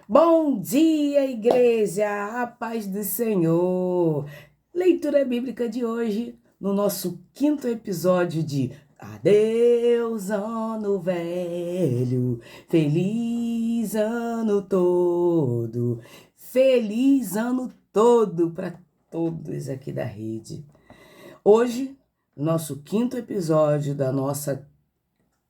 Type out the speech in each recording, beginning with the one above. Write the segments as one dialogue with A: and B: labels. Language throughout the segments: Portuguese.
A: Bom dia, igreja! A paz do Senhor! Leitura bíblica de hoje, no nosso quinto episódio de Adeus, Ano Velho, feliz ano todo, feliz ano todo para todos aqui da rede. Hoje, nosso quinto episódio da nossa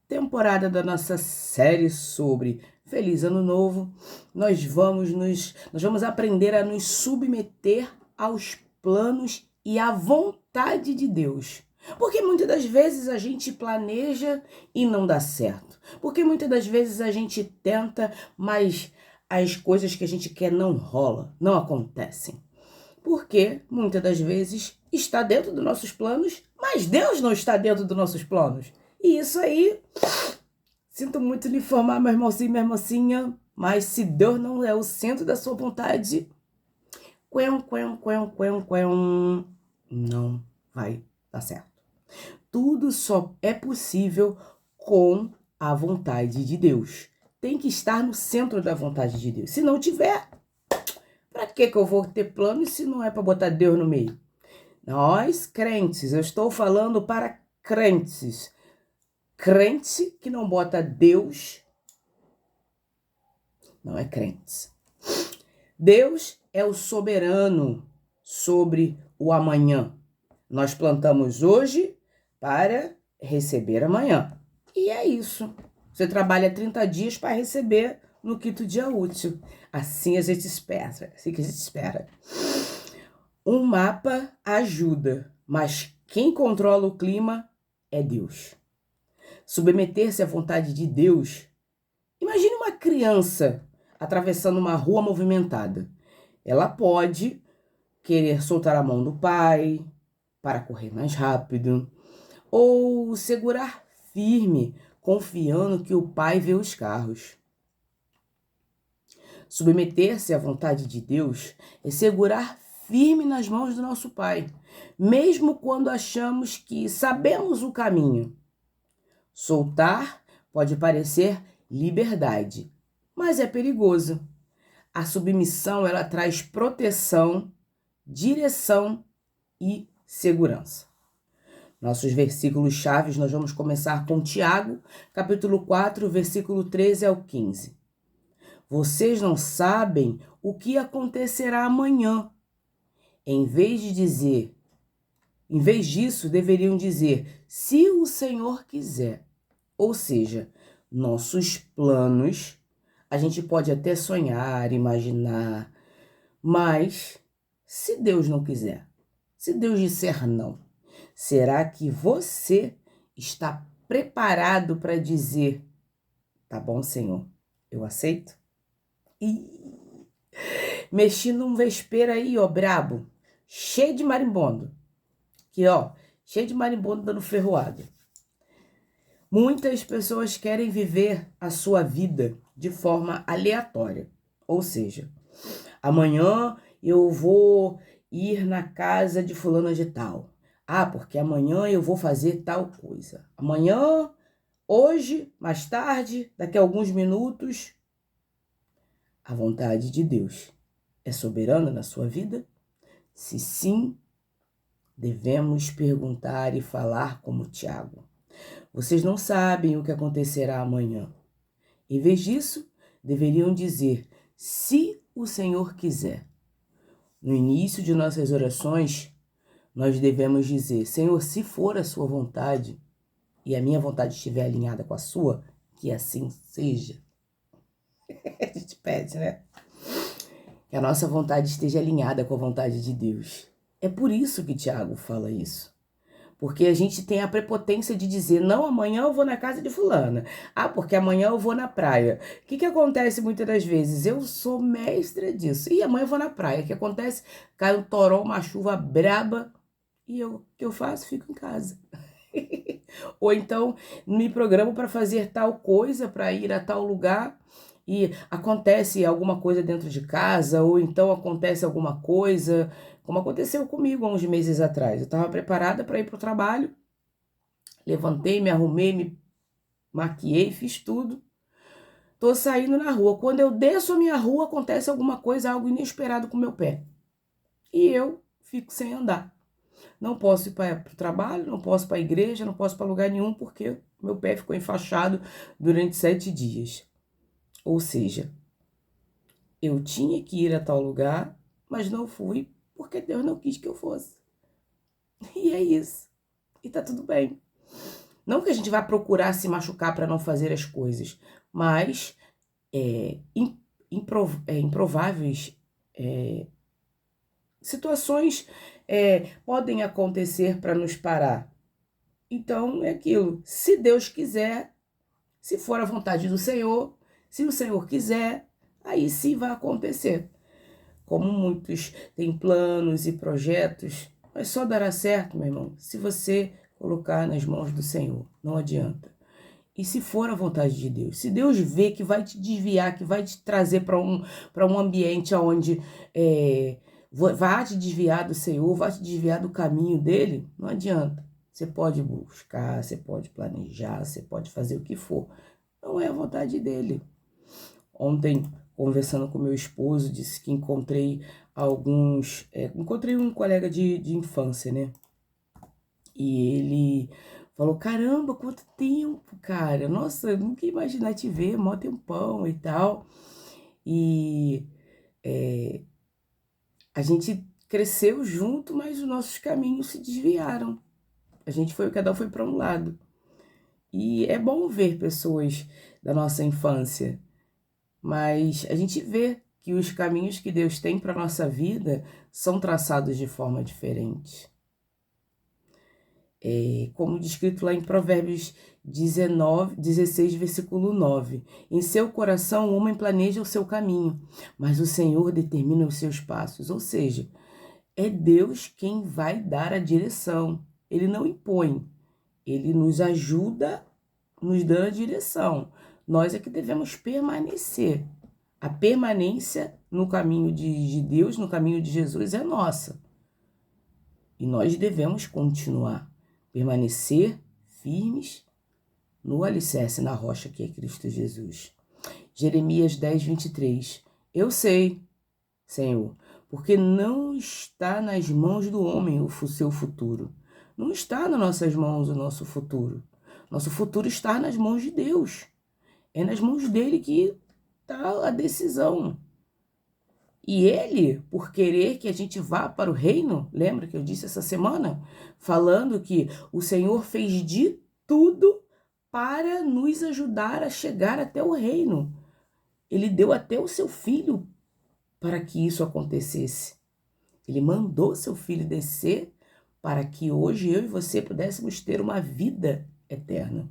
A: temporada da nossa série sobre Feliz Ano Novo, nós vamos aprender a nos submeter aos planos e à vontade de Deus. Porque muitas das vezes a gente planeja e não dá certo. Porque muitas das vezes a gente tenta, mas as coisas que a gente quer não rolam, não acontecem. Porque muitas das vezes está dentro dos nossos planos, mas Deus não está dentro dos nossos planos. E isso aí, sinto muito lhe informar, meu irmãozinho e minha irmãzinha, mas se Deus não é o centro da sua vontade, não vai dar certo. Tudo só é possível com a vontade de Deus. Tem que estar no centro da vontade de Deus. Se não tiver, para que eu vou ter plano se não é para botar Deus no meio? Nós, crentes, eu estou falando para crentes. Crente que não bota Deus não é crente. Deus é o soberano sobre o amanhã. Nós plantamos hoje para receber amanhã. E é isso. Você trabalha 30 dias para receber no quinto dia útil. Assim a gente espera. Assim que a gente espera. Um mapa ajuda, mas quem controla o clima é Deus. Submeter-se à vontade de Deus. Imagine uma criança atravessando uma rua movimentada. Ela pode querer soltar a mão do pai para correr mais rápido, ou segurar firme, confiando que o pai vê os carros. Submeter-se à vontade de Deus é segurar firme nas mãos do nosso Pai, mesmo quando achamos que sabemos o caminho. Soltar pode parecer liberdade, mas é perigoso. A submissão, ela traz proteção, direção e segurança. Nossos versículos chaves, nós vamos começar com Tiago, capítulo 4, versículo 13 ao 15. Vocês não sabem o que acontecerá amanhã. Em vez disso, deveriam dizer, se o Senhor quiser. Ou seja, nossos planos, a gente pode até sonhar, imaginar, mas se Deus não quiser, se Deus disser não, será que você está preparado para dizer, tá bom, Senhor, eu aceito? E mexi num vespeiro aí, ó, brabo, cheio de marimbondo, que ó, cheio de marimbondo dando ferroada. Muitas pessoas querem viver a sua vida de forma aleatória, ou seja, amanhã eu vou ir na casa de fulana de tal. Ah, porque amanhã eu vou fazer tal coisa. Amanhã, hoje, mais tarde, daqui a alguns minutos. A vontade de Deus é soberana na sua vida? Se sim, devemos perguntar e falar como Tiago. Vocês não sabem o que acontecerá amanhã. Em vez disso, deveriam dizer, se o Senhor quiser. No início de nossas orações, nós devemos dizer, Senhor, se for a sua vontade, e a minha vontade estiver alinhada com a sua, que assim seja. A gente pede, né? Que a nossa vontade esteja alinhada com a vontade de Deus. É por isso que Tiago fala isso. Porque a gente tem a prepotência de dizer, não, amanhã eu vou na casa de fulana. Ah, porque amanhã eu vou na praia. O que acontece muitas das vezes? Eu sou mestra disso. E amanhã eu vou na praia. O que acontece? Cai um toró, uma chuva braba. E o que eu faço? Fico em casa. Ou então me programo para fazer tal coisa, para ir a tal lugar. E acontece alguma coisa dentro de casa, ou então acontece alguma coisa, como aconteceu comigo há uns meses atrás. Eu estava preparada para ir para o trabalho, levantei, me arrumei, me maquiei, fiz tudo. tô saindo na rua. Quando eu desço a minha rua, acontece alguma coisa, algo inesperado com o meu pé. E eu fico sem andar. Não posso ir para o trabalho, não posso ir para a igreja, não posso ir para lugar nenhum, porque meu pé ficou enfaixado durante 7 dias. Ou seja, eu tinha que ir a tal lugar, mas não fui, porque Deus não quis que eu fosse. E é isso. E tá tudo bem. Não que a gente vá procurar se machucar para não fazer as coisas, mas improváveis situações podem acontecer para nos parar. Então é aquilo. Se Deus quiser, se for a vontade do Senhor, se o Senhor quiser, aí sim vai acontecer. Como muitos têm planos e projetos, mas só dará certo, meu irmão, se você colocar nas mãos do Senhor. Não adianta. E se for a vontade de Deus, se Deus vê que vai te desviar, que vai te trazer para um ambiente onde vai te desviar do Senhor, vai te desviar do caminho dele, não adianta. Você pode buscar, você pode planejar, você pode fazer o que for. Não é a vontade dele. Ontem, conversando com meu esposo, disse que encontrei encontrei um colega de infância, né? E ele falou, caramba, quanto tempo, cara. Nossa, eu nunca ia imaginar te ver, mó tempão e tal. E a gente cresceu junto, mas os nossos caminhos se desviaram. Cada um foi para um lado. E é bom ver pessoas da nossa infância, mas a gente vê que os caminhos que Deus tem para nossa vida são traçados de forma diferente. Como descrito lá em Provérbios 16, versículo 9. Em seu coração o homem planeja o seu caminho, mas o Senhor determina os seus passos. Ou seja, é Deus quem vai dar a direção. Ele não impõe, ele nos ajuda, nos dando a direção. Nós é que devemos permanecer. A permanência no caminho de Deus, no caminho de Jesus, é nossa. E nós devemos continuar, permanecer firmes no alicerce, na rocha que é Cristo Jesus. Jeremias 10, 23. Eu sei, Senhor, porque não está nas mãos do homem o seu futuro. Não está nas nossas mãos o nosso futuro. Nosso futuro está nas mãos de Deus. É nas mãos dele que está a decisão. E ele, por querer que a gente vá para o reino, lembra que eu disse essa semana? Falando que o Senhor fez de tudo para nos ajudar a chegar até o reino. Ele deu até o seu filho para que isso acontecesse. Ele mandou seu filho descer para que hoje eu e você pudéssemos ter uma vida eterna.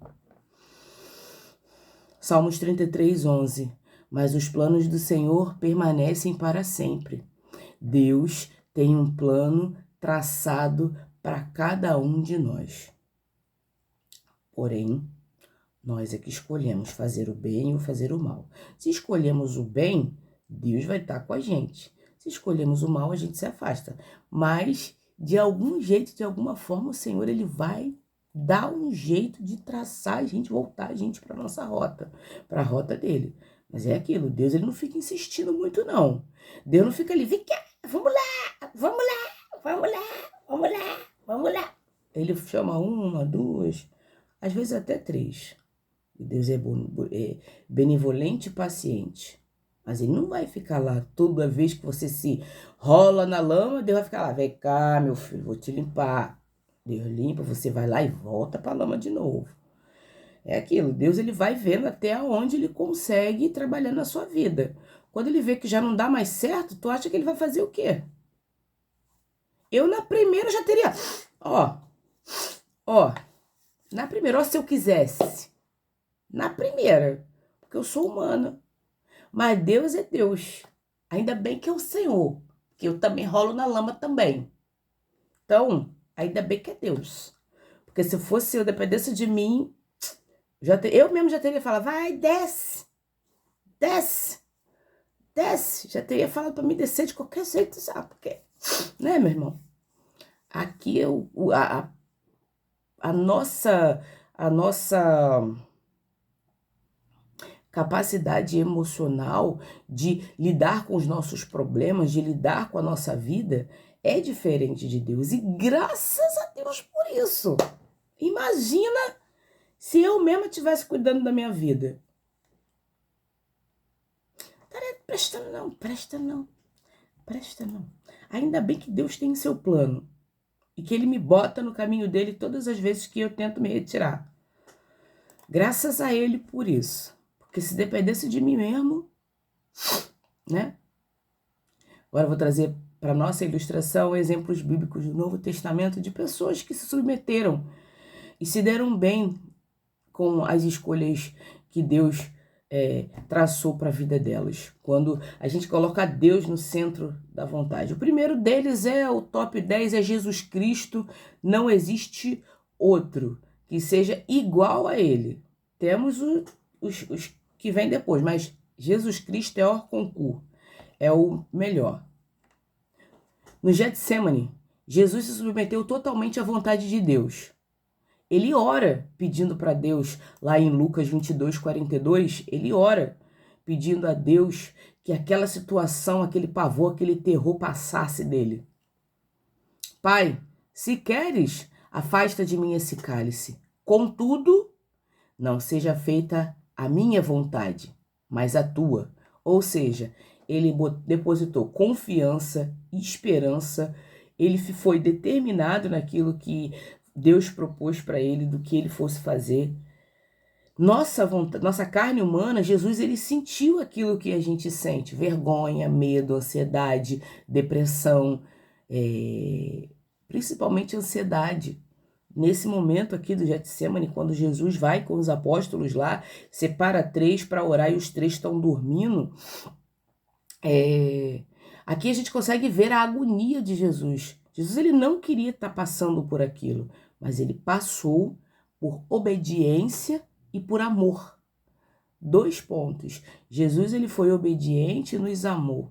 A: Salmos 33, 11. Mas os planos do Senhor permanecem para sempre. Deus tem um plano traçado para cada um de nós. Porém, nós é que escolhemos fazer o bem ou fazer o mal. Se escolhemos o bem, Deus vai estar com a gente. Se escolhemos o mal, a gente se afasta. Mas, de algum jeito, de alguma forma, o Senhor ele vai dar um jeito de traçar a gente, voltar a gente para a nossa rota, para a rota dele. Mas é aquilo, Deus ele não fica insistindo muito, não. Deus não fica ali, vem cá, vamos lá, vamos lá, vamos lá, vamos lá, vamos lá. Ele chama uma, duas, às vezes até 3. Deus é benevolente e paciente. Mas ele não vai ficar lá toda vez que você se rola na lama, Deus vai ficar lá, vem cá, meu filho, vou te limpar. Deus limpa, você vai lá e volta para a lama de novo. É aquilo, Deus ele vai vendo até onde ele consegue trabalhar na sua vida. Quando ele vê que já não dá mais certo, tu acha que ele vai fazer o quê? Eu na primeira já teria, na primeira, se eu quisesse, na primeira, porque eu sou humana, mas Deus é Deus, ainda bem que é o Senhor, que eu também rolo na lama também, então, ainda bem que é Deus, porque se fosse eu, dependesse de mim, eu mesmo já teria falado, vai, desce, desce, desce, já teria falado para mim descer de qualquer jeito, sabe, porque, né, meu irmão, aqui a nossa capacidade emocional de lidar com os nossos problemas, de lidar com a nossa vida, é diferente de Deus. E graças a Deus por isso. Imagina se eu mesma estivesse cuidando da minha vida. Presta não. Ainda bem que Deus tem seu plano. E que Ele me bota no caminho dele todas as vezes que eu tento me retirar. Graças a Ele por isso. Porque se dependesse de mim mesmo, né? Agora eu vou trazer para nossa ilustração exemplos bíblicos do Novo Testamento de pessoas que se submeteram e se deram bem com as escolhas que Deus traçou para a vida delas. Quando a gente coloca Deus no centro da vontade. O primeiro deles o top 10, é Jesus Cristo. Não existe outro que seja igual a Ele. Temos os que vêm depois, mas Jesus Cristo é hors concours. É o melhor. No Getsemane, Jesus se submeteu totalmente à vontade de Deus. Ele ora pedindo para Deus, lá em Lucas 22:42, ele ora pedindo a Deus que aquela situação, aquele pavor, aquele terror passasse dele. Pai, se queres, afasta de mim esse cálice. Contudo, não seja feita a minha vontade, mas a tua. Ou seja, ele depositou confiança, esperança, ele foi determinado naquilo que Deus propôs para ele, do que ele fosse fazer. Nossa carne humana, Jesus, ele sentiu aquilo que a gente sente: vergonha, medo, ansiedade, depressão, principalmente ansiedade. Nesse momento aqui do Getsemane, quando Jesus vai com os apóstolos lá, separa 3 para orar e os 3 estão dormindo, aqui a gente consegue ver a agonia de Jesus. Jesus, ele não queria estar passando por aquilo, mas ele passou por obediência e por amor. 2 pontos. Jesus, ele foi obediente e nos amou.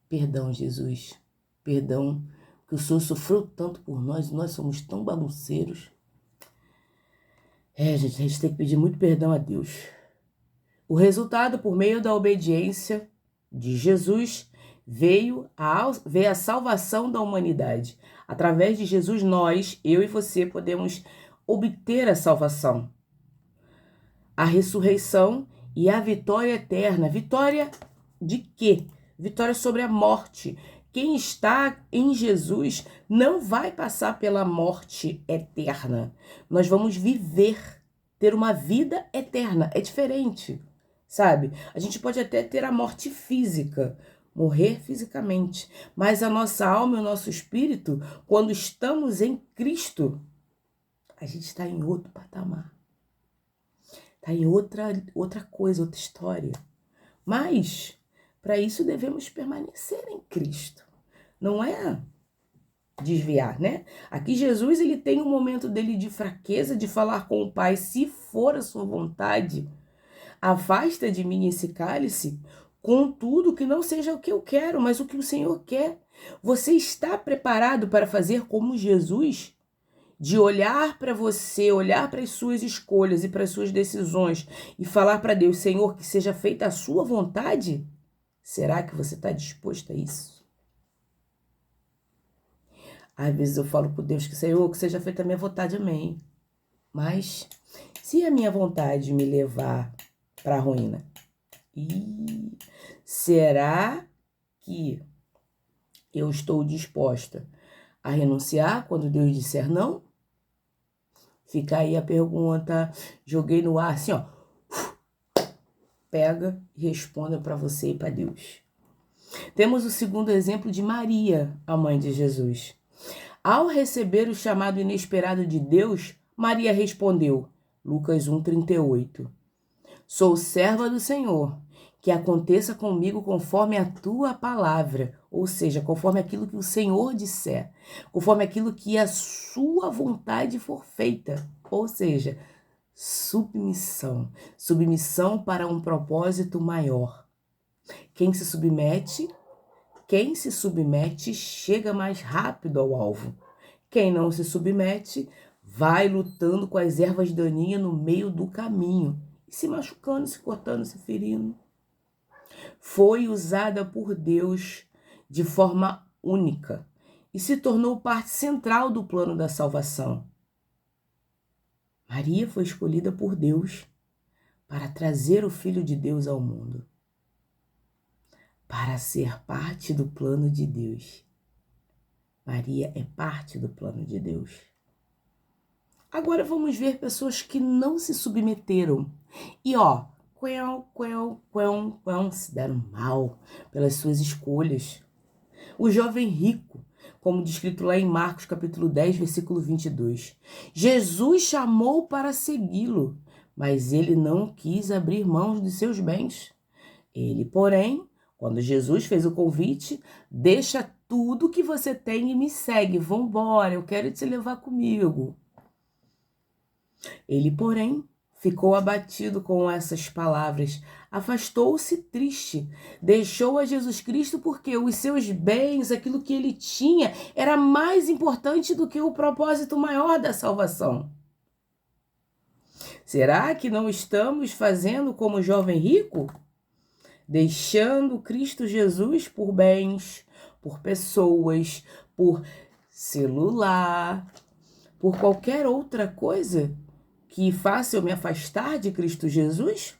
A: Perdão, Jesus. Perdão, que o Senhor sofreu tanto por nós somos tão bagunceiros. Gente, a gente tem que pedir muito perdão a Deus. O resultado, por meio da obediência de Jesus, veio a salvação da humanidade. Através de Jesus, nós, eu e você, podemos obter a salvação, a ressurreição e a vitória eterna. Vitória de quê? Vitória sobre a morte. Quem está em Jesus não vai passar pela morte eterna. Nós vamos viver, ter uma vida eterna. É diferente, sabe? A gente pode até ter a morte física, morrer fisicamente, mas a nossa alma e o nosso espírito, quando estamos em Cristo, a gente está em outro patamar. Está em outra coisa, outra história. Mas, para isso, devemos permanecer em Cristo. Não é desviar, né? Aqui Jesus, ele tem um momento dele de fraqueza, de falar com o Pai: se for a sua vontade, afasta de mim esse cálice, contudo que não seja o que eu quero, mas o que o Senhor quer. Você está preparado para fazer como Jesus? De olhar para você, olhar para as suas escolhas e para as suas decisões e falar para Deus: Senhor, que seja feita a sua vontade? Será que você está disposto a isso? Às vezes eu falo para Deus que, Senhor, que seja feita a minha vontade, amém. Mas se a minha vontade me levar para a ruína, será que eu estou disposta a renunciar quando Deus disser não? Fica aí a pergunta, joguei no ar assim, ó. Pega e responda para você e para Deus. Temos o segundo exemplo de Maria, a mãe de Jesus. Ao receber o chamado inesperado de Deus, Maria respondeu, Lucas 1:38. Sou serva do Senhor, que aconteça comigo conforme a tua palavra, ou seja, conforme aquilo que o Senhor disser, conforme aquilo que a sua vontade for feita, ou seja, submissão para um propósito maior. Quem se submete chega mais rápido ao alvo. Quem não se submete vai lutando com as ervas daninhas no meio do caminho, e se machucando, se cortando, se ferindo. Foi usada por Deus de forma única e se tornou parte central do plano da salvação. Maria foi escolhida por Deus para trazer o Filho de Deus ao mundo, para ser parte do plano de Deus. Maria é parte do plano de Deus. Agora vamos ver pessoas que não se submeteram e se deram mal pelas suas escolhas. O jovem rico, como descrito lá em Marcos capítulo 10, versículo 22. Jesus chamou para segui-lo, mas ele não quis abrir mãos de seus bens. Ele, porém, quando Jesus fez o convite, deixa tudo que você tem e me segue. Vambora, eu quero te levar comigo. Ele, porém, ficou abatido com essas palavras, afastou-se triste, deixou a Jesus Cristo porque os seus bens, aquilo que ele tinha, era mais importante do que o propósito maior da salvação. Será que não estamos fazendo como o jovem rico? Deixando Cristo Jesus por bens, por pessoas, por celular, por qualquer outra coisa que faça eu me afastar de Cristo Jesus?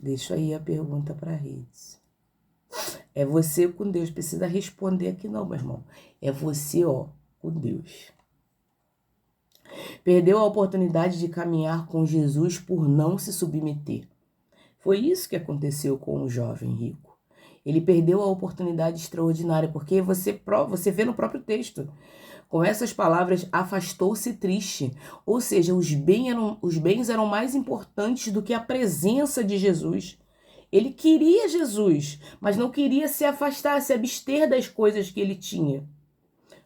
A: Deixa aí a pergunta para a rede. É você com Deus, precisa responder aqui não, meu irmão. É você, com Deus. Perdeu a oportunidade de caminhar com Jesus por não se submeter. Foi isso que aconteceu com o jovem rico. Ele perdeu a oportunidade extraordinária, porque você vê no próprio texto. Com essas palavras, afastou-se triste. Ou seja, os bens eram mais importantes do que a presença de Jesus. Ele queria Jesus, mas não queria se afastar, se abster das coisas que ele tinha.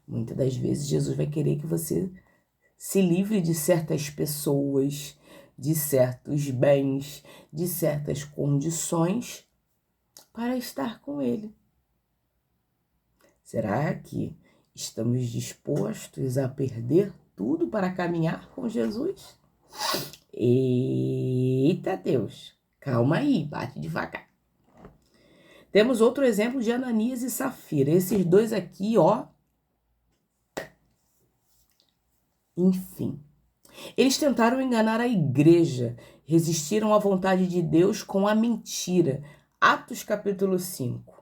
A: Muitas das vezes, Jesus vai querer que você se livre de certas pessoas, de certos bens, de certas condições para estar com ele. Será que estamos dispostos a perder tudo para caminhar com Jesus? Eita Deus, calma aí, bate devagar. Temos outro exemplo de Ananias e Safira. Esses dois aqui, enfim. Eles tentaram enganar a igreja, resistiram à vontade de Deus com a mentira. Atos capítulo 5.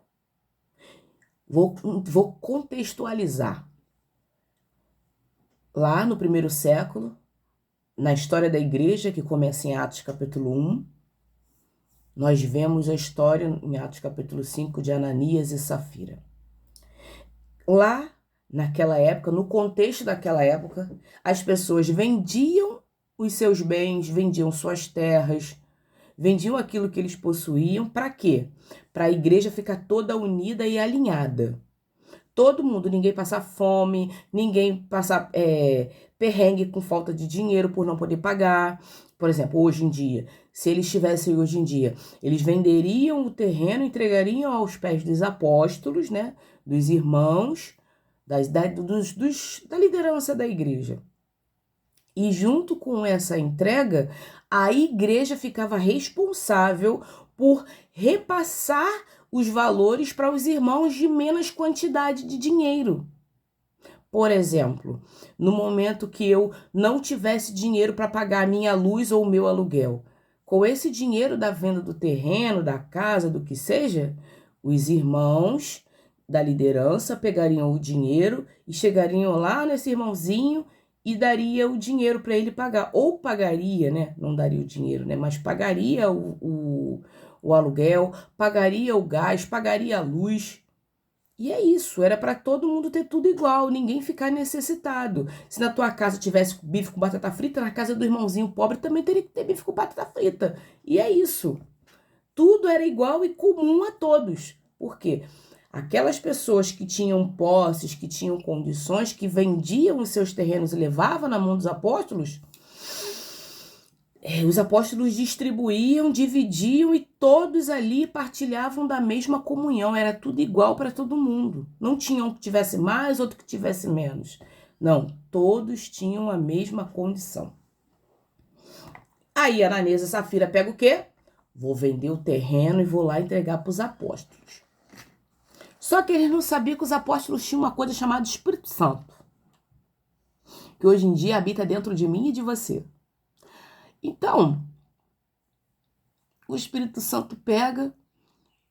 A: Vou contextualizar. Lá no primeiro século, na história da igreja, que começa em Atos capítulo 1, nós vemos a história em Atos capítulo 5 de Ananias e Safira. Lá, naquela época, no contexto daquela época, as pessoas vendiam os seus bens, vendiam suas terras, vendiam aquilo que eles possuíam. Para quê? Para a igreja ficar toda unida e alinhada. Todo mundo, ninguém passar fome, ninguém passar perrengue com falta de dinheiro por não poder pagar. Por exemplo, hoje em dia, se eles tivessem hoje em dia, eles venderiam o terreno, entregariam aos pés dos apóstolos, né, dos irmãos, da liderança da igreja. E junto com essa entrega, a igreja ficava responsável por repassar os valores para os irmãos de menos quantidade de dinheiro. Por exemplo, no momento que eu não tivesse dinheiro para pagar a minha luz ou o meu aluguel, com esse dinheiro da venda do terreno, da casa, do que seja, os irmãos da liderança pegariam o dinheiro e chegariam lá nesse irmãozinho e daria o dinheiro para ele pagar. Ou pagaria, né? Não daria o dinheiro, né? Mas pagaria o aluguel, pagaria o gás, pagaria a luz. E é isso, era para todo mundo ter tudo igual, ninguém ficar necessitado. Se na tua casa tivesse bife com batata frita, na casa do irmãozinho pobre também teria que ter bife com batata frita. E é isso. Tudo era igual e comum a todos. Por quê? Aquelas pessoas que tinham posses, que tinham condições, que vendiam os seus terrenos e levavam na mão dos apóstolos, os apóstolos distribuíam, dividiam e todos ali partilhavam da mesma comunhão. Era tudo igual para todo mundo. Não tinha um que tivesse mais, outro que tivesse menos. Não, todos tinham a mesma condição. Aí Ananias e Safira pegam o quê? Vou vender o terreno e vou lá entregar para os apóstolos. Só que eles não sabiam que os apóstolos tinham uma coisa chamada Espírito Santo, que hoje em dia habita dentro de mim e de você. Então, o Espírito Santo pega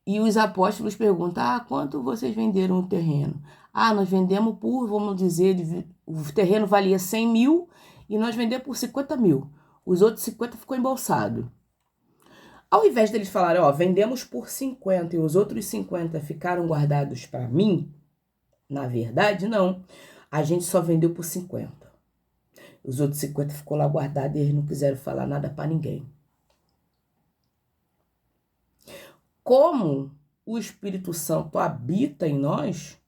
A: e os apóstolos perguntam, quanto vocês venderam o terreno? Nós vendemos por, vamos dizer, o terreno valia 100 mil e nós vendemos por 50 mil. Os outros 50 ficou embolsado. Ao invés deles falarem, vendemos por 50 e os outros 50 ficaram guardados para mim, na verdade, não. A gente só vendeu por 50. Os outros 50 ficou lá guardado e eles não quiseram falar nada para ninguém. Como o Espírito Santo habita em nós,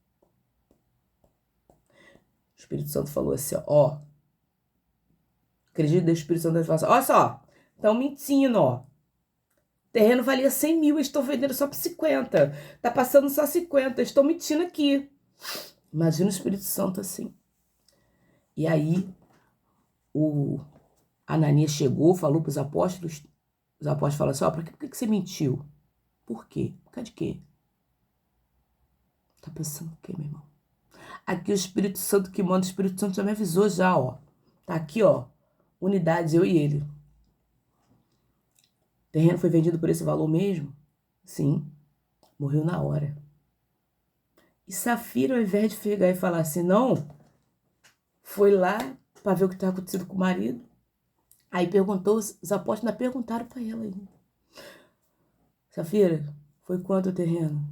A: o Espírito Santo falou assim, acredito que o Espírito Santo falou assim, olha só, estão mentindo, O terreno valia 100 mil, eles estão vendendo só por 50. Tá passando só 50, eles estão mentindo aqui. Imagina o Espírito Santo assim. E aí, o Ananias chegou, falou para os apóstolos falaram assim, por que você mentiu? Por quê? Por causa de quê? Tá pensando o quê, meu irmão? Aqui o Espírito Santo que manda, o Espírito Santo já me avisou já, Tá aqui, unidades, eu e ele. O terreno foi vendido por esse valor mesmo? Sim. Morreu na hora. E Safira, ao invés de pegar e falar assim, não, foi lá para ver o que estava acontecendo com o marido. Aí perguntou, os apóstolos ainda perguntaram para ela ainda. Safira, foi quanto o terreno?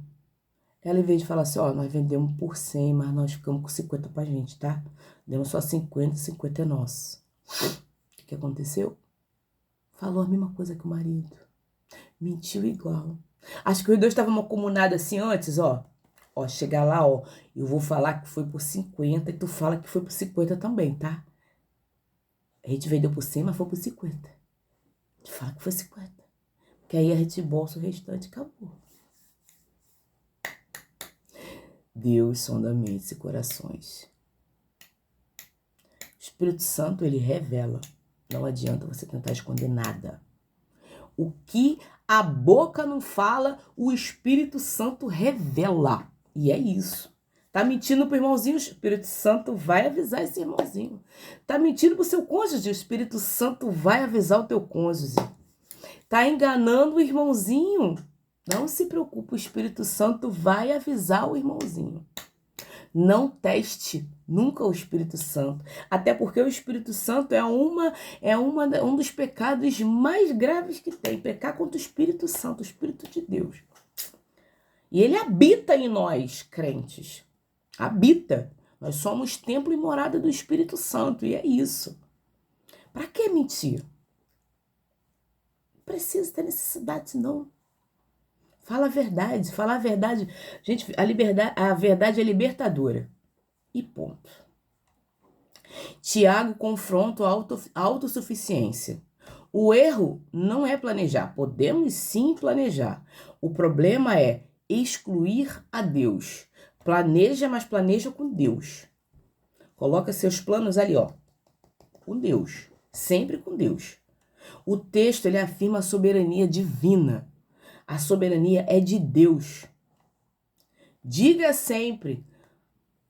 A: Ela, em vez de falar assim, nós vendemos por 100, mas nós ficamos com 50 pra gente, tá? Demos só 50, 50 é nosso. O que aconteceu? Falou a mesma coisa que o marido. Mentiu igual. Acho que os dois estavam comunados assim antes, chegar lá, eu vou falar que foi por 50 e tu fala que foi por 50 também, tá? A gente vendeu por 100, mas foi por 50. A gente fala que foi 50. Porque aí a gente bolsa o restante e acabou. Deus sonda mentes e corações. O Espírito Santo, ele revela. Não adianta você tentar esconder nada. O que a boca não fala, o Espírito Santo revela. E é isso. Tá mentindo pro irmãozinho, o Espírito Santo vai avisar esse irmãozinho. Tá mentindo pro seu cônjuge, o Espírito Santo vai avisar o teu cônjuge. Tá enganando o irmãozinho, não se preocupe, o Espírito Santo vai avisar o irmãozinho. Não teste nunca o Espírito Santo, até porque o Espírito Santo é um dos pecados mais graves que tem, pecar contra o Espírito Santo, o Espírito de Deus. E ele habita em nós, crentes. Habita. Nós somos templo e morada do Espírito Santo, e é isso. Para que mentir? Não precisa ter necessidade, não. Fala a verdade, falar a verdade. Gente, a verdade é libertadora. E ponto. Tiago confronta a autossuficiência. O erro não é planejar. Podemos sim planejar. O problema é excluir a Deus. Planeja, mas planeja com Deus. Coloca seus planos ali, com Deus. Sempre com Deus. O texto, ele afirma a soberania divina. A soberania é de Deus. Diga sempre,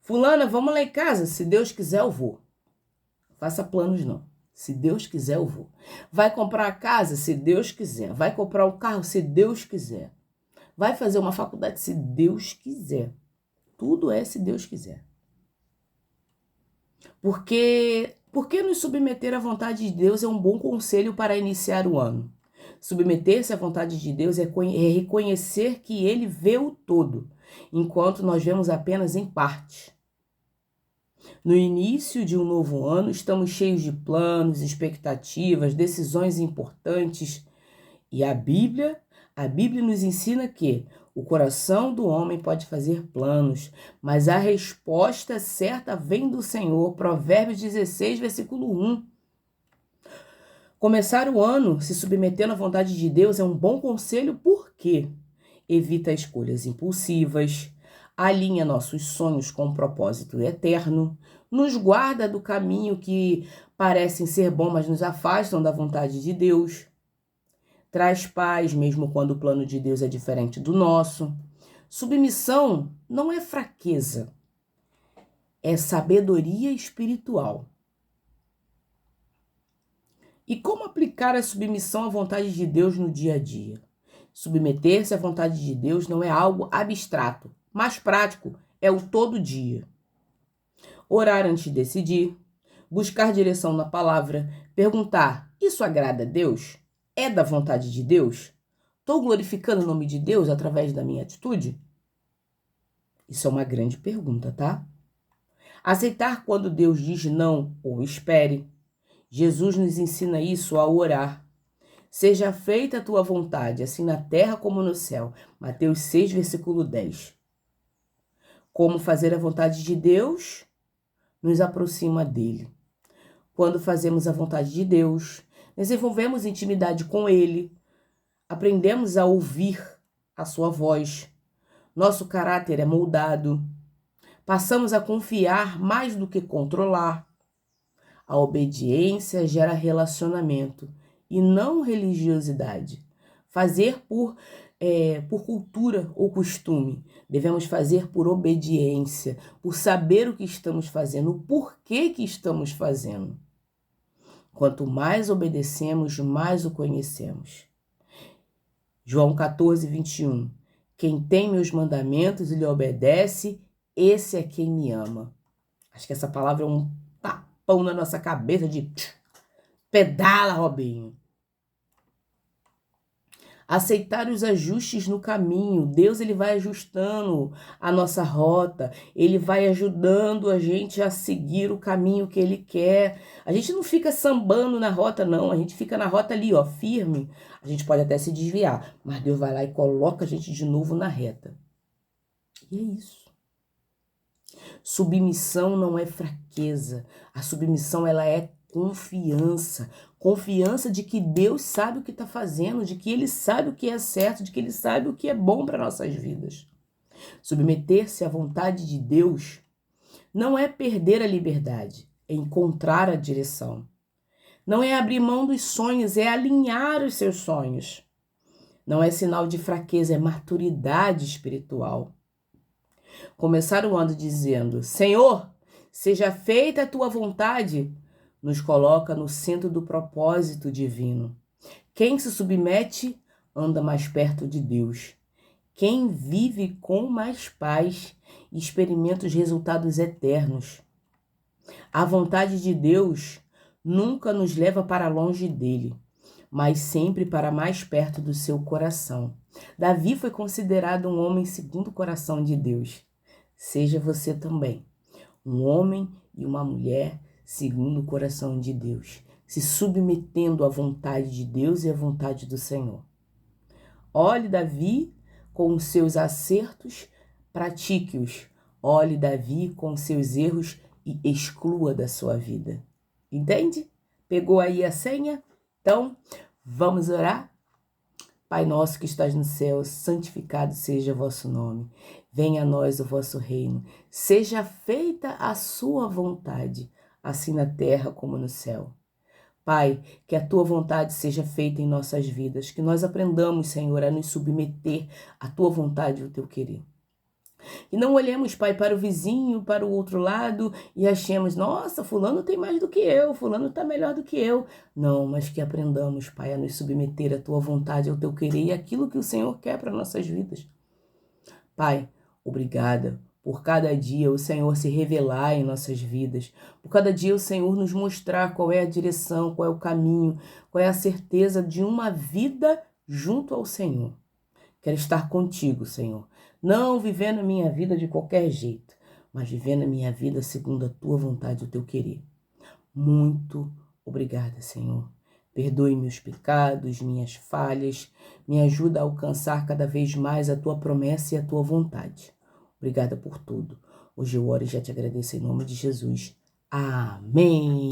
A: fulana, vamos lá em casa? Se Deus quiser, eu vou. Faça planos, não. Se Deus quiser, eu vou. Vai comprar a casa? Se Deus quiser. Vai comprar um carro? Se Deus quiser. Vai fazer uma faculdade? Se Deus quiser. Tudo é se Deus quiser. Porque nos submeter à vontade de Deus é um bom conselho para iniciar o ano. Submeter-se à vontade de Deus é reconhecer que Ele vê o todo, enquanto nós vemos apenas em parte. No início de um novo ano, estamos cheios de planos, expectativas, decisões importantes. E a Bíblia nos ensina que o coração do homem pode fazer planos, mas a resposta certa vem do Senhor. Provérbios 16, versículo 1. Começar o ano se submetendo à vontade de Deus é um bom conselho porque evita escolhas impulsivas, alinha nossos sonhos com um propósito eterno, nos guarda do caminho que parecem ser bom, mas nos afastam da vontade de Deus. Traz paz, mesmo quando o plano de Deus é diferente do nosso. Submissão não é fraqueza, é sabedoria espiritual. E como aplicar a submissão à vontade de Deus no dia a dia? Submeter-se à vontade de Deus não é algo abstrato, mas prático, é o todo dia. Orar antes de decidir, buscar direção na palavra, perguntar: isso agrada a Deus? É da vontade de Deus? Estou glorificando o nome de Deus através da minha atitude? Isso é uma grande pergunta, tá? Aceitar quando Deus diz não ou espere. Jesus nos ensina isso ao orar. Seja feita a tua vontade, assim na terra como no céu. Mateus 6, versículo 10. Como fazer a vontade de Deus nos aproxima dele. Quando fazemos a vontade de Deus, desenvolvemos intimidade com ele, aprendemos a ouvir a sua voz, nosso caráter é moldado, passamos a confiar mais do que controlar. A obediência gera relacionamento e não religiosidade. Fazer por cultura ou costume. Devemos fazer por obediência, por saber o que estamos fazendo, o porquê que estamos fazendo. Quanto mais obedecemos, mais o conhecemos. João 14, 21. Quem tem meus mandamentos e lhe obedece, esse é quem me ama. Acho que essa palavra é um tapão na nossa cabeça de pedala, Robinho. Aceitar os ajustes no caminho. Deus, ele vai ajustando a nossa rota. Ele vai ajudando a gente a seguir o caminho que ele quer. A gente não fica sambando na rota, não. A gente fica na rota ali, ó, firme. A gente pode até se desviar, mas Deus vai lá e coloca a gente de novo na reta. E é isso. Submissão não é fraqueza. A submissão, ela é confiança. Confiança de que Deus sabe o que está fazendo, de que Ele sabe o que é certo, de que Ele sabe o que é bom para nossas vidas. Submeter-se à vontade de Deus não é perder a liberdade, é encontrar a direção. Não é abrir mão dos sonhos, é alinhar os seus sonhos. Não é sinal de fraqueza, é maturidade espiritual. Começar o ano dizendo: Senhor, seja feita a tua vontade, nos coloca no centro do propósito divino. Quem se submete anda mais perto de Deus. Quem vive com mais paz experimenta os resultados eternos. A vontade de Deus nunca nos leva para longe dele, mas sempre para mais perto do seu coração. Davi foi considerado um homem segundo o coração de Deus. Seja você também um homem e uma mulher segundo o coração de Deus, se submetendo à vontade de Deus e à vontade do Senhor. Olhe Davi com os seus acertos, pratique-os. Olhe Davi com os seus erros e exclua da sua vida. Entende? Pegou aí a senha? Então, vamos orar? Pai nosso que estás no céu, santificado seja o vosso nome. Venha a nós o vosso reino. Seja feita a sua vontade, assim na terra como no céu. Pai, que a tua vontade seja feita em nossas vidas, que nós aprendamos, Senhor, a nos submeter à tua vontade e ao teu querer. E não olhemos, Pai, para o vizinho, para o outro lado e achemos: nossa, fulano tem mais do que eu, fulano está melhor do que eu. Não, mas que aprendamos, Pai, a nos submeter à tua vontade, ao teu querer e àquilo que o Senhor quer para nossas vidas. Pai, obrigada por cada dia o Senhor se revelar em nossas vidas, por cada dia o Senhor nos mostrar qual é a direção, qual é o caminho, qual é a certeza de uma vida junto ao Senhor. Quero estar contigo, Senhor, não vivendo a minha vida de qualquer jeito, mas vivendo a minha vida segundo a tua vontade e o teu querer. Muito obrigada, Senhor. Perdoe meus pecados, minhas falhas, me ajuda a alcançar cada vez mais a tua promessa e a tua vontade. Obrigada por tudo. Hoje eu oro e já te agradeço em nome de Jesus. Amém.